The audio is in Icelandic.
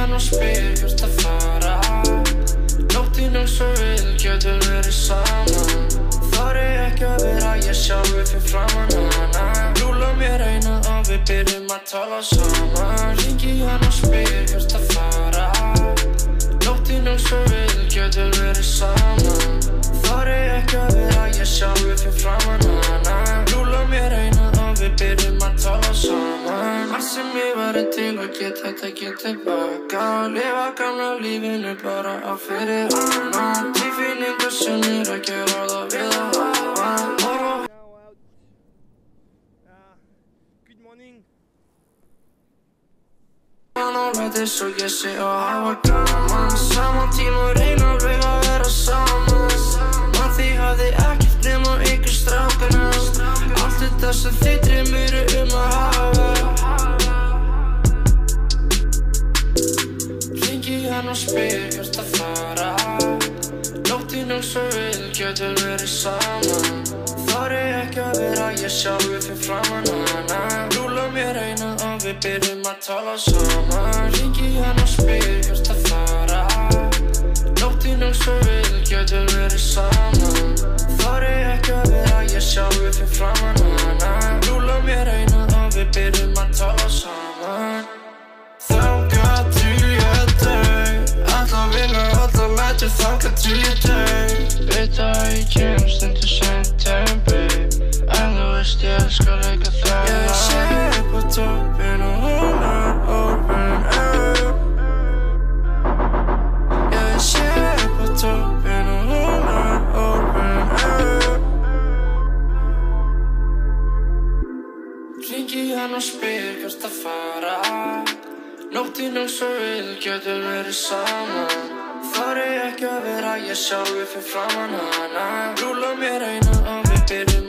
hann og spyr hvert að fara. Nóttin svo við getum verið saman. Þorri ekki að vera ég sjálfur fyrir framan hana. Rúla mér eina og við byrjum að tala saman. Hringi hann og spyr hvert að fara. Nóttin svo við getum verið saman. Þorri ekki að vera ég sjálfur fyrir framan hana. Rúla mér eina og við byrjum að tala saman. Allt sem ég var til að geta tekið tilbaka. Lifa gamla lífinu bara á fyrir hana. Tilfinningar sem ekki ráða við að hafa. Good morning. Hann og læti svo ég sé og hafa gaman. Saman tíma reyna alveg að vera saman. Man því hafði ekkert nema ykkur strákana. Allt þetta sem þið dreymir að hafa. Hringi hann og spyr hvert að fara. Nóttin svo við getum verið saman. Þorri ekki að vera ég sjálfur fyrir framan hana. Rúla mér eina og við byrjum að tala saman. Hringi hann og spyr hvert að fara. Nóttin svo við getum verið saman. Þorri ekki að vera ég sjálfur fyrir framan hana. Rúla mér eina og við byrjum að tala saman. Þangað til ég dey. Alla vinna, alla lætur þangað til ég dey. Veit að ég kemst undir seint, babe. En þú veist ég elskar líka það. Ég sé upp á toppinn og hún open up. Ég sé upp á toppinn og hún open up. Hringi hann og spyr hvert að fara. Nóttin svo við getum verið saman. Þorri ekki að vera ég sjálfur fyrir framan hana. Rúla mér eina og við byrjum